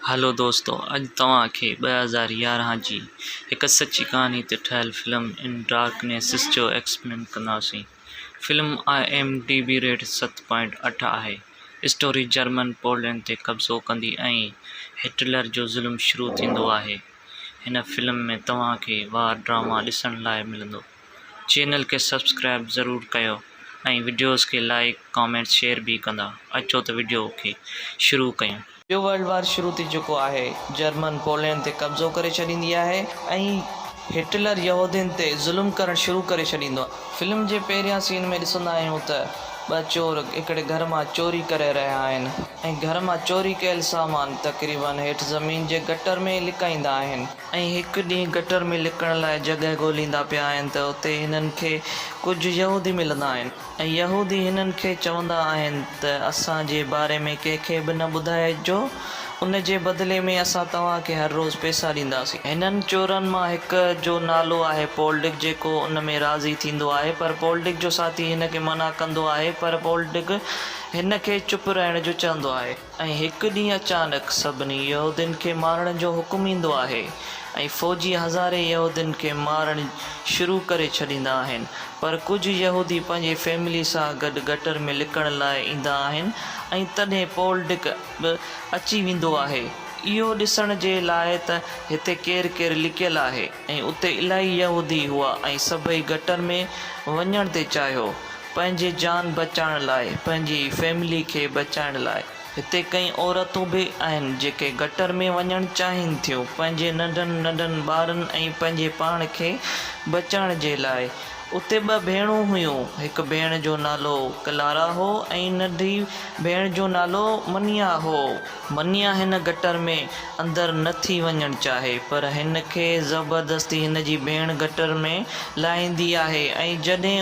Hello दोस्तों, अॼु तव्हांखे 2011 जी हिकु सची कहानी ते ठहियलु फिल्म इन डार्कनेस जो एक्सप्लेन कंदासीं। फिल्म IMDb रेट 7.8 आहे। स्टोरी जर्मन पोलैंड ते कब्ज़ो कंदी ऐं हिटलर जो ज़ुल्म शुरू थींदो आहे। हिन फिल्म में तव्हांखे वार ड्रामा ॾिसण लाइ मिलंदो। चैनल खे सब्सक्राइब ज़रूरु कयो ऐं वीडियोज़ खे लाइक कमेंट शेयर भी कंदा। अचो त वीडियो खे शुरू कयूं। ॿियो वर्ल्ड वार शुरू थी चुको आहे। जर्मन पोलैंड ते कब्ज़ो करे छॾींदी आहे ऐं हिटलर यहूदियुनि ते ज़ुल्म करणु शुरू करे छॾींदो आहे। फिल्म जे पहिरियां सीन में ॾिसंदा आहियूं त ॿ चोर हिकिड़े घर मां चोरी करे रहिया आहिनि ऐं घर मां चोरी कयल सामान तक़रीबन हेठि ज़मीन जे गटर में लिकाईंदा आहिनि ऐं हिकु ॾींहुं गटर में लिकण लाइ जॻह ॻोल्हींदा पिया आहिनि त उते हिननि खे कुझु यहूदी मिलंदा आहिनि ऐं यहूदी हिननि खे चवंदा आहिनि त असांजे बारे में कंहिंखे बि न ॿुधाइजो, उन जे बदिले में असां तव्हांखे हर रोज़ु पैसा ॾींदासीं। हिननि चोरनि मां हिक जो नालो आहे पोल्डिक, जेको उन में राज़ी थींदो आहे, पर पोल्डिक जो साथी हिन खे मना कंदो आहे, पर पोल्डिक हिन खे चुप रहण जो चवंदो आहे। ऐं हिकु ॾींहुं अचानक सभिनी यहूदियुनि खे मारण जो हुकुम ईंदो आहे ऐं फ़ौजी हज़ारे यहूदियुनि खे मारणु शुरू करे छॾींदा आहिनि, पर कुझु यहूदी पंहिंजे फैमिली सां गॾु गटर में लिकण लाइ ईंदा आहिनि ऐं तॾहिं पोल्डिक बि अची वेंदो आहे इहो ॾिसण जे लाइ त हिते केरु केरु लिकियलु आहे। ऐं उते इलाही यहूदी हुआ ऐं सभई गटर में वञण ते चाहियो पंहिंजे जान बचाइण लाइ, पंहिंजी फैमिली खे बचाइण लाइ। हिते कई औरतूं बि आहिनि जेके गटर में वञणु चाहिनि थियूं पंहिंजे नंढनि नंढनि ॿारनि ऐं पंहिंजे पाण खे बचाइण जे लाइ। उते ॿ भेणूं हुयूं, हिकु भेण जो नालो क्लारा हो ऐं नंढी भेण जो नालो मनिया हो। मनिया हिन गटर में अंदरि नथी वञणु चाहे, पर हिन खे ज़बरदस्ती हिन जी भेण गटर में लाहींदी आहे ऐं जॾहिं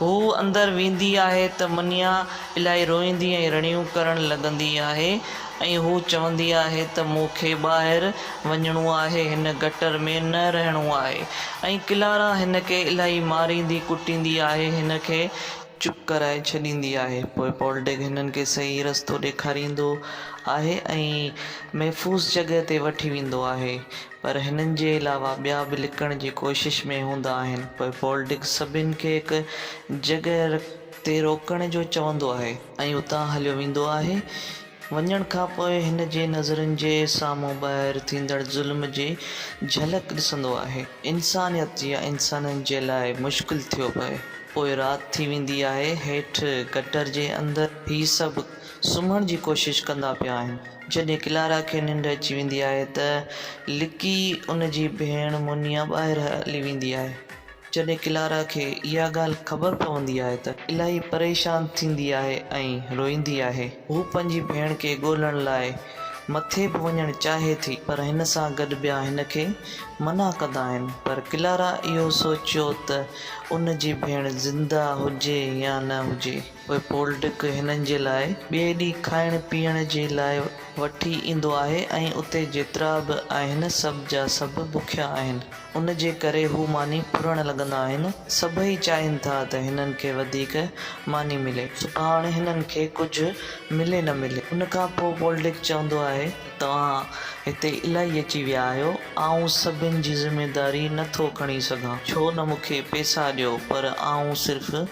हू अंदरि वेंदी आहे त मनिया इलाही रोईंदी ऐं रड़ियूं करणु लॻंदी आहे ऐं हू चवंदी आहे त मूंखे ॿाहिरि वञिणो आहे, हिन गटर में न रहणो आहे। ऐं क्लारा हिन खे इलाही मारींदी कुटींदी आहे, हिन खे चुप कराए छॾींदी आहे। पोइ पोल्डिक हिननि खे सही रस्तो ॾेखारींदो आहे ऐं महफ़ूज़ जॻह ते वठी वेंदो आहे, पर हिननि जे अलावा ॿिया बि लिकण जी कोशिश में हूंदा आहिनि। पोइ पोल्डिक सभिनि खे हिकु जॻह ते रोकण जो चवंदो आहे ऐं उतां हलियो वेंदो आहे। वञण खां पोइ हिन जे नज़रनि जे साम्हूं ॿाहिरि थींदड़ ज़ुल्म जी झलक ॾिसंदो आहे। इंसानियत या इंसाननि जे लाइ मुश्किल थियो पए। पोइ राति थी वेंदी आहे। हेठि गटर जे अंदरि ही सभु सुम्हण जी कोशिशि कंदा पिया आहिनि। जॾहिं क्लारा खे निंड अची वेंदी आहे त लिकी उन जी भेण मुनिया ॿाहिरि हली वेंदी आहे। जॾहिं क्लारा खे इहा ॻाल्हि ख़बर पवंदी आहे त इलाही परेशान थींदी आहे ऐं रोईंदी आहे। हू पंहिंजी भेण खे ॻोल्हण लाइ मथे बि वञणु चाहे थी, पर हिन सां गॾु ॿिया हिन खे मना कंदा आहिनि। पर क्लारा इहो सोचियो त उन जी भेण ज़िंदा हुजे या न हुजे। पोइ पोल्डिक हिननि जे लाइ ॿिए ॾींहुं खाइण पीअण जे लाइ वठी ईंदो आहे ऐं उते जेतिरा बि आहिनि सभ जा सभु बुखिया आहिनि। उन जे करे हू मानी फुरणु लॻंदा आहिनि। सभई चाहिनि था त हिननि खे वधीक मानी मिले, सुभाणे हिननि खे कुझु मिले न मिले। उन खां पोइ पोल्डिक चवंदो आहे, तव्हां हिते इलाही अची विया आहियो, आउं सभिनि जी ज़िमेदारी नथो खणी सघां। छो न मूंखे पैसा ॾियो, पर आउं सिर्फ़ु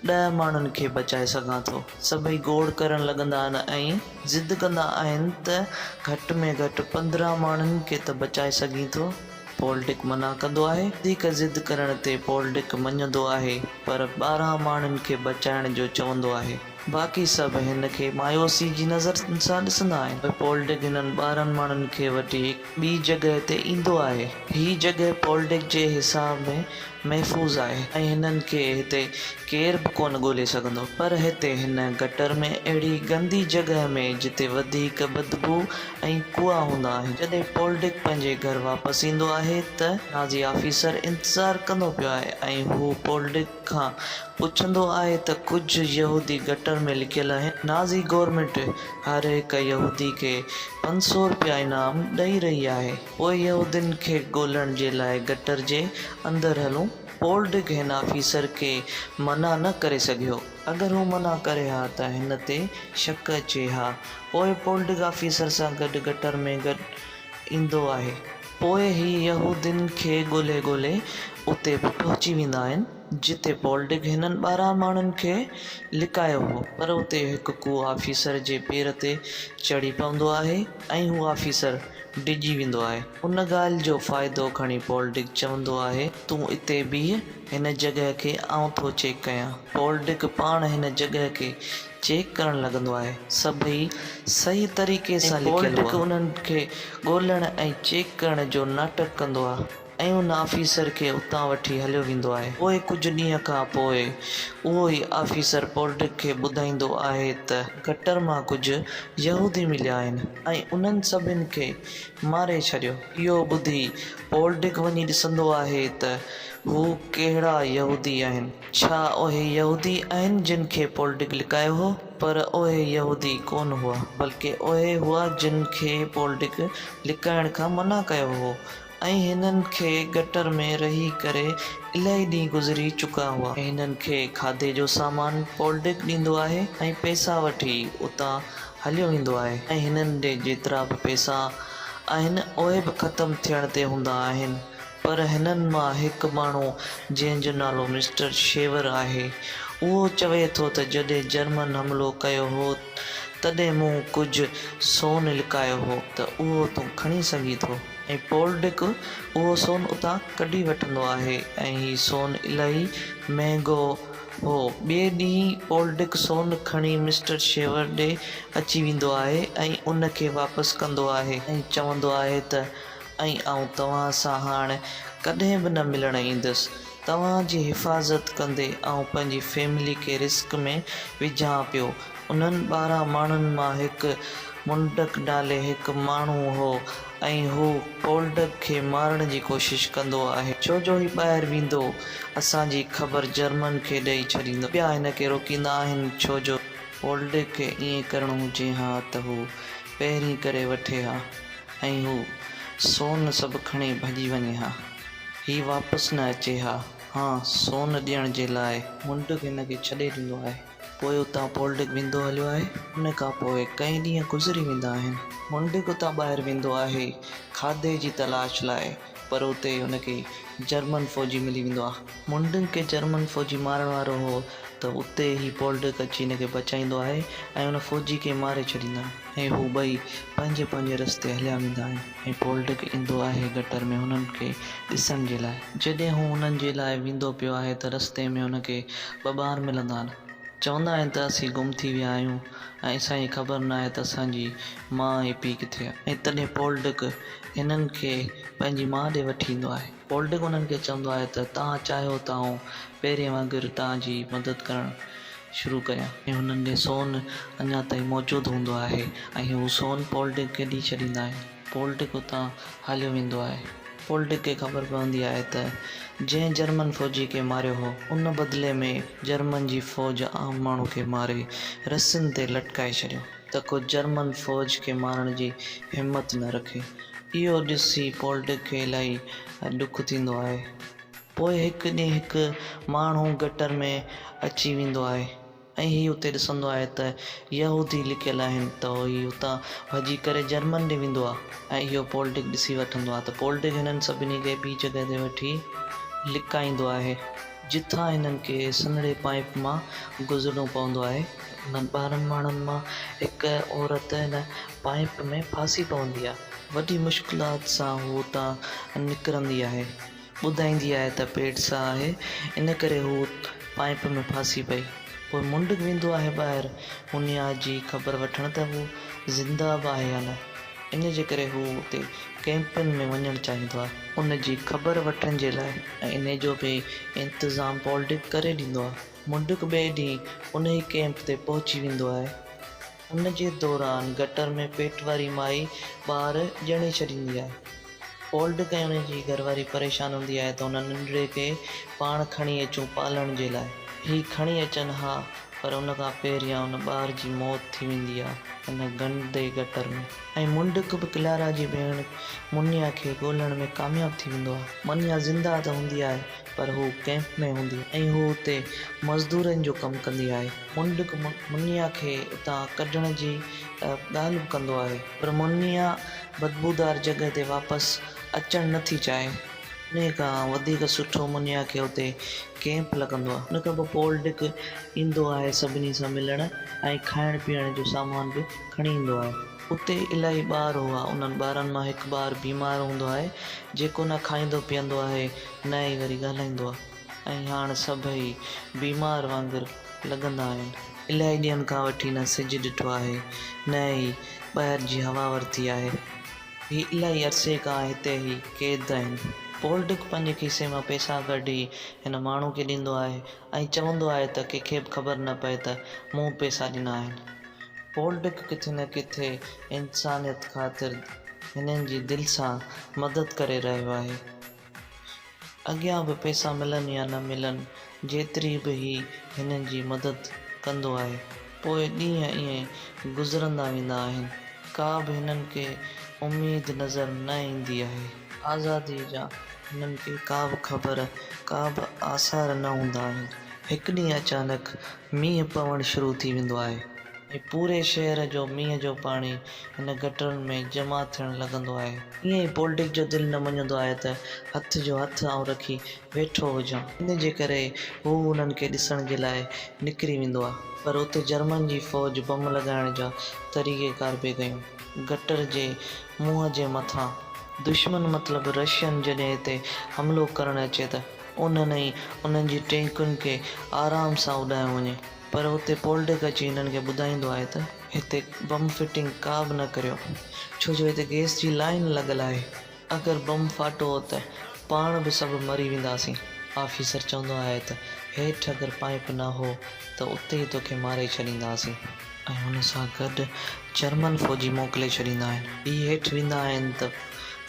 10 माण्हुनि खे बचाए सघां थो। सभई गोड़ करणु लॻंदा आहिनि ऐं ज़िद कंदा आहिनि त घटि में घटि 15 माण्हुनि खे त बचाए सघीं थो। पोल्डिक मना कंदो आहे। वधीक ज़िद करण ते पोल्डिक मञंदो आहे, पर 12 माण्हुनि खे बचाइण जो चवंदो आहे। बाक़ी सभु हिन खे मायूसी जी नज़र सां ॾिसंदा आहिनि। पोल्डिक हिननि 12 माण्हुनि खे वठी ॿी जॻह ते ईंदो आहे। हीअ जॻह पोल्डिक जे हिसाब में महफ़ूज़ आहे ऐं हिननि खे हिते केर बि कोन ॻोल्हे सघंदो। पर हिते हिन गटर में अहिड़ी गंदी जॻह में जिते वधीक बदबू ऐं कुआ हूंदा आहिनि। जॾहिं पोल्डिक पंहिंजे घर वापसि ईंदो आहे त नाज़ी ऑफिसर इंतज़ारु कंदो पियो आहे ऐं हू पोल्डिक खां पुछंदो आहे त कुझु यहूदी गटर में लिकियल आहिनि। नाज़ी गवर्नमेंट हर हिकु यहूदी खे 500 रुपया इनाम ॾेई रही आहे। पोइ यहूदियुनि खे ॻोल्हण जे लाइ गटर जे अंदरि हलूं। पोल्डिक हिन ऑफिसर खे मना न करे सघियो अगरि हू मना करे हा त हिन ते शक अचे हा। पोइ पोल्डिंग ऑफिसर सां गॾु गटर में ईंदो आहे। पोइ ही यहूदियुनि खे ॻोल्हे उते पहुची वेंदा आहिनि जिते पोल्डिंग हिननि 12 माण्हुनि खे लिकायो हो। पर उते हिकु को ऑफिसर जे पेर ते चढ़ी पवंदो आहे ऐं हू ऑफिसर डिॼी वेंदो आहे। उन ॻाल्हि जो फ़ाइदो खणी पोल्डिंग चवंदो आहे, तूं इते बीह, हिन जॻह खे आउं थो चेक कयां। पोल्डिंग पाण हिन जॻह खे चेक करणु लॻंदो आहे। सभई सही तरीक़े सां पोल्डिंग उन्हनि खे ॻोल्हण ऐं चेक करण जो नाटक कंदो आहे ऐं उन ऑफिसर खे उतां वठी हलियो वेंदो आहे। पोइ कुझु ॾींहं खां पोइ उहो ई ऑफिसर पोल्डिंग खे ॿुधाईंदो आहे त गटर मां कुझु यहूदी मिलिया आहिनि ऐं उन्हनि सभिनि खे मारे छॾियो। इहो ॿुधी पोल्डिंग वञी ॾिसंदो आहे त हू कहिड़ा यहूदी आहिनि। छा उहे यहूदी आहिनि जिन खे पोल्डिंग लिकायो हो? पर उहे यहूदी कोन हुआ, बल्कि उहे हुआ जिन खे पोल्डिंग लिकाइण खां मना कयो हो ऐं हिननि खे गटर में रही करे इलाही ॾींहं गुज़री चुका हुआ। हिननि खे खाधे जो सामान पोल्डिंग ॾींदो आहे ऐं पैसा वठी उतां हलियो वेंदो आहे ऐं हिननि ॾे जेतिरा बि पैसा आहिनि उहे बि ख़तमु थियण ते हूंदा आहिनि। पर हिननि मां हिकु माण्हू जंहिंजो नालो मिस्टर शेवर आहे, उहो चवे थो त जॾहिं जर्मन हमिलो कयो हो तॾहिं मूं कुझु सोन लिकायो हो त उहो तूं खणी सघीं थो। ऐं पोल्डिंग उहो सोन उतां कढी वठंदो आहे ऐं हीउ सोन इलाही महांगो हो। ॿिए ॾींहुं पोल्डिंग सोन खणी मिस्टर शेवर ॾे अची वेंदो आहे ऐं उन खे वापसि कंदो आहे ऐं चवंदो आहे त ऐं आउं तव्हां सां हाणे कॾहिं बि न मिलणु ईंदुसि। तव्हांजी हिफ़ाज़त कंदे आउं पंहिंजी फैमिली खे रिस्क में विझां पियो। उन्हनि 12 माण्हुनि मां हिकु मुंडक नाले हिकु माण्हू हो ऐं हू पोल्डिंग खे मारण जी कोशिशि कंदो आहे, छो जो ही ॿाहिरि वेंदो असांजी ख़बर जर्मन खे ॾेई छॾींदो। ॿिया हिन खे रोकींदा आहिनि छो जो पोल्डिंग खे ईअं करिणो हुजे हा त हू पहिरीं करे वठे हा ऐं हू सोन सभु खणी भॼी वञे हा, हीउ वापसि न अचे हा सोन ॾियण जे लाइ मुंडक हिन खे छॾे ॾींदो आहे। पोइ उतां पोल्डिंग वेंदो हलियो आहे। उन खां पोइ कई ॾींहं गुज़री वेंदा आहिनि। मुंडक उतां ॿाहिरि वेंदो आहे खाधे जी तलाश लाइ, पर उते हुनखे जर्मन फ़ौजी मिली वेंदो आहे। मुंडक खे जर्मन फ़ौजी मारण वारो हो त उते ई पोल्डिंग अची हिन खे बचाईंदो आहे ऐं हुन फ़ौजी खे मारे छॾींदा आहिनि ऐं हू ॿई पंहिंजे रस्ते हलिया वेंदा आहिनि ऐं पोल्डिंग ईंदो आहे गटर में हुननि खे ॾिसण जे लाइ। जॾहिं हू हुननि जे लाइ वेंदो पियो आहे त रस्ते में हुनखे ॿ ॿार मिलंदा आहिनि। चवंदा आहिनि त असीं गुम थी विया आहियूं ऐं असांजी ख़बर न आहे त असांजी माउ ऐं पीउ किथे आहे। ऐं तॾहिं पोल्डिंग हिननि खे पंहिंजी माउ ॾे वठी ईंदो आहे। पोल्डिंग हुननि खे चवंदो आहे त तव्हां चाहियो त आउं पहिरें वांगुरु तव्हांजी मदद करणु शुरू कयां ऐं हुननि ॾे सोन अञा ताईं मौजूदु हूंदो आहे ऐं हू सोन पोल्डिंग खे ॾेई छॾींदा आहिनि। पोल्डिंग उतां हलियो वेंदो आहे। पोल्डिंग खे ख़बर पवंदी आहे त जंहिं जर्मन फ़ौजी खे मारियो हो उन बदिले में जर्मन जी फ़ौज आम माण्हू खे मारे रस्सियुनि ते लटकाए छॾियो त को जर्मन फ़ौज खे मारण जी हिमत न रखे। इहो ॾिसी पोल्डिंग खे इलाही ॾुख थींदो आहे। पोइ हिकु ॾींहुं हिकु माण्हू गटर में अची वेंदो आहे ऐं हीउ उते ॾिसंदो आहे त यहूदी लिकियलु आहिनि त हीउ उतां भॼी करे जर्मन ॾे वेंदो आहे ऐं इहो पोल्डिंग ॾिसी वठंदो आहे त पोल्डिंग हिननि सभिनी खे ॿी जॻह ते वठी लिकाईंदो आहे जिथां हिननि खे सन्हड़े पाइप मां गुज़रणो पवंदो आहे। हुननि 12 माण्हुनि मां हिकु औरत हिन पाइप में फासी पवंदी आहे। वॾी मुश्किलात सां हू उतां निकिरंदी आहे। ॿुधाईंदी आहे त पेट सां आहे, इन करे हू पाइप में फासी पई। पोइ मुंडक वेंदो आहे ॿाहिरि हुनिया जी ख़बर वठण त हू ज़िंदा बि आहे या न। इन जे करे हू उते कैंपनि में वञणु चाहींदो आहे उन जी ख़बर वठण जे लाइ ऐं इन जो बि इंतज़ाम पोल्डिंग करे ॾींदो आहे। मुंडक ॿिए ॾींहुं उन ई कैंप ते पहुची वेंदो आहे। उन जे दौरान गटर में पेट वारी माई ॿार ॼणे छॾींदी आहे। पोल्डिंग ऐं उन जी घरवारी परेशान हूंदी आहे त हुन नंढड़े खे पाण खणी अचूं पालण जे लाइ। हीउ खणी अचनि हा, पर उन खां पहिरियां हुन ॿार जी मौत थी वेंदी आहे। हिन गंदे गटर में। ऐं मुंडक बि क्लारा जी भेण मुनिया खे ॻोल्हण में कामयाबु थी वेंदो आहे। मुनिया ज़िंदा त हूंदी आहे पर हू कैंप में हूंदी आहे ऐं हू हुते मज़दूरनि जो कमु कंदी आहे। मुंडक मुनिया खे उतां कढण जी ॻाल्हि बि कंदो आहे पर मुनिया बदबूदार जॻह ते वापसि अचणु नथी चाहे। इन खां वधीक सुठो मुनिया खे हुते कैंप लॻंदो आहे। उन खां पोइ पोल्डिक ईंदो आहे सभिनी सां मिलण ऐं खाइण पीअण जो सामान बि खणी ईंदो आहे। उते इलाही ॿार हुआ। उन्हनि ॿारनि मां हिकु ॿारु बीमारु हूंदो आहे जेको न खाईंदो पीअंदो आहे न ई वरी ॻाल्हाईंदो आहे ऐं हाणे सभई बीमार वांगुरु लॻंदा आहिनि। इलाही ॾींहंनि खां वठी न सिजु ॾिठो आहे न ई ॿाहिरि जी हवा वरिती आहे। ही इलाही अरसे खां हिते ई क़ैद आहिनि। पोल्डिक पंहिंजे खीसे मां पैसा कढी हिन माण्हू खे ॾींदो आहे ऐं चवंदो आहे त कंहिंखे बि ख़बर न पए त मूं पैसा ॾिना आहिनि। पोल्डिक किथे न किथे इंसानियत ख़ातिर हिननि जी दिलि सां मदद करे रहियो आहे। अॻियां बि पैसा मिलनि या न मिलनि जेतिरी बि ही हिननि जी मदद कंदो आहे। पोइ ॾींहं ईअं गुज़रंदा वेंदा आहिनि। का बि हिननि खे उमेदु नज़र न ईंदी आहे। आज़ादीअ जा हिननि खे का बि ख़बर का बि आसार न हूंदा आहिनि। हिकु ॾींहुं अचानक मींहुं पवणु शुरू थी वेंदो आहे ऐं पूरे शहर जो मींहं जो पाणी हिन गटरनि में जमा थियणु लॻंदो आहे। ईअं ई पोल्डिक जो दिलि न मञंदो आहे त हथ जो हथु आउं रखी वेठो हुजां। इन जे करे हू उन्हनि खे ॾिसण जे लाइ निकिरी वेंदो आहे पर उते जर्मन जी फ़ौज बम लॻाइण जा तरीक़ेकार पिए कयूं। गटर जे मुंहं जे मथां दुश्मन मतिलबु रशियन जॾहिं हिते हमिलो करणु अचे त उन्हनि ई उन्हनि जी टैंकुनि खे आराम सां उॾायो वञे पर हुते पोल्डिक अची हिननि खे ॿुधाईंदो आहे त हिते बम फिटिंग का बि न करियो छो जो हिते गैस जी लाइन लॻल आहे। अगरि बम फाटो त पाण बि सभु मरी वेंदासीं। ऑफिसर चवंदो आहे त हेठि अगरि पाइप न हो त उते ई तोखे मारे छॾींदासीं ऐं हुन सां गॾु जर्मन फ़ौजी मोकिले छॾींदा आहिनि। ही हेठि वेंदा आहिनि त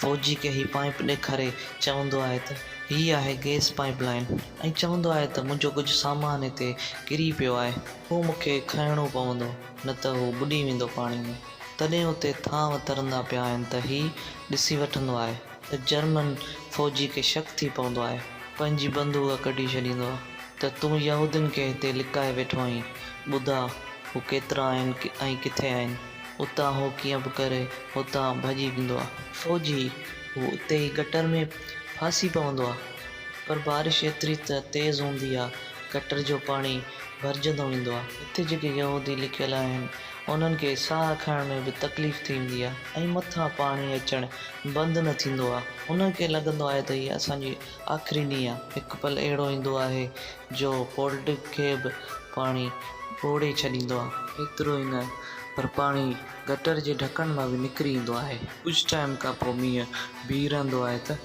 फ़ौजी खे ही पाइप ॾेखारे चवंदो आहे त हीअ आहे गैस पाइप लाइन ऐं चवंदो आहे त मुंहिंजो कुझु सामान हिते किरी पियो आहे हू मूंखे खणणो पवंदो न त हू ॿुॾी वेंदो पाणी में। तॾहिं हुते थांव तरंदा पिया आहिनि त ही ॾिसी वठंदो आहे त जर्मन फ़ौजी खे शक थी पवंदो आहे। पंहिंजी बंदूक कढी छॾींदो आहे त तूं यहूदियुनि खे हिते लिकाए वेठो आहीं। ॿुधा हू केतिरा आहिनि ऐं किथे आहिनि। उतां हू कीअं बि करे हुतां भॼी वेंदो आहे। फ़ौजी हू उते ई गटर में फासी पवंदो आहे पर बारिश एतिरी त तेज़ हूंदी आहे गटर जो पाणी भरिजंदो वेंदो आहे। हिते जेके यहूदी लिखियल आहिनि उन्हनि खे साहु खणण में बि तकलीफ़ थी वेंदी आहे ऐं मथां पाणी अचणु बंदि न थींदो आहे। उन्हनि खे लॻंदो आहे त हीअ असांजी आख़िरी ॾींहुं आहे। हिकु पल अहिड़ो ईंदो आहे जो पोल्डिक खे बि पाणी ॿोड़े छॾींदो आहे। एतिरो ई न पर पाणी गटर जे ढकण मां बि निकिरी ईंदो आहे। कुझु टाइम खां पोइ मींहुं बीह रहंदो आहे त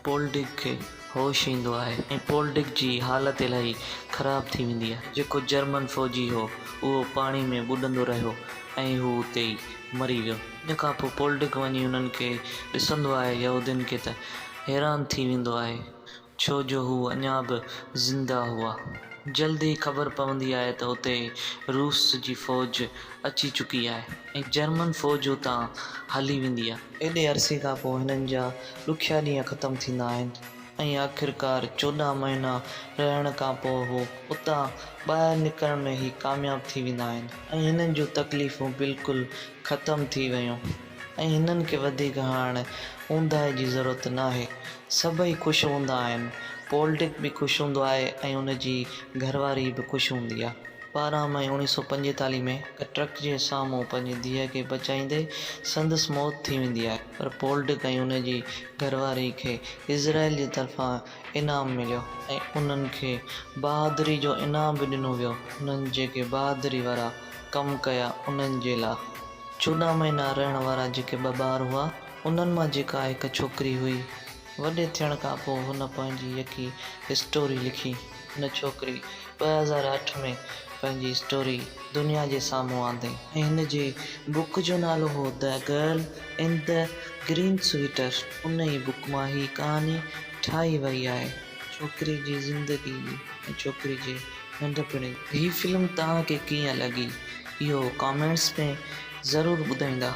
पोल्डिक खे होश ईंदो आहे ऐं पोल्डिक जी हालति इलाही ख़राबु थी वेंदी आहे। जेको जर्मन फ़ौजी हो उहो पाणी में ॿुॾंदो रहियो ऐं हू उते ई मरी वियो। इन खां पोइ पोल्डिक वञी उन्हनि खे ॾिसंदो आहे यहूदियुनि खे त हैरान थी वेंदो आहे छो जो हू अञा बि ज़िंदा हुआ। जल्दी ख़बर पवंदी आहे त हुते रूस जी फ़ौज अची चुकी आहे ऐं जर्मन फ़ौज उतां हली वेंदी आहे। एॾे अरसे खां पोइ हिननि जा ॾुखिया ॾींहं ख़तमु थींदा आहिनि ऐं आख़िरकार 14 महीना रहण खां पोइ हू उतां ॿाहिरि निकिरण में ई कामयाबु थी वेंदा आहिनि ऐं हिननि जूं तकलीफ़ूं बिल्कुलु ख़तमु थी वियूं ऐं हिननि खे वधीक हाणे ऊंदाहे जी ज़रूरत न आहे। सभई ख़ुशि हूंदा आहिनि। पोल्डिक बि ख़ुशि हूंदो आहे ऐं उनजी घरवारी बि ख़ुशि हूंदी आहे। 12 मई 1945 में हिकु ट्रक जे साम्हूं पंहिंजी धीअ खे बचाईंदे संदसि मौत थी वेंदी आहे पर पोल्डिक ऐं उनजी घरवारी खे इज़राइल जी तरफ़ां इनाम मिलियो ऐं उन्हनि खे बहादुरी जो इनाम बि ॾिनो वियो। उन्हनि जेके बहादुरी वारा कमु कया उन्हनि जे लाइ 14 महीना रहण वारा जेके 2 ॿार हुआ उन्हनि मां जेका हिकु छोकिरी हुई वॾे थियण खां पोइ हुन पंहिंजी यकी स्टोरी लिखी। हुन छोकिरी 2008 में पंहिंजी स्टोरी दुनिया जे साम्हूं आंदी ऐं हिन जे बुक जो नालो हो the girl in the green sweater. उन ई बुक मां ही कहानी ठाही वई आहे छोकिरी जी ज़िंदगी जी ऐं छोकिरी जे नंढपण। ही फिल्म तव्हांखे कीअं लॻी इहो कमेंट्स में ज़रूरु ॿुधाईंदा।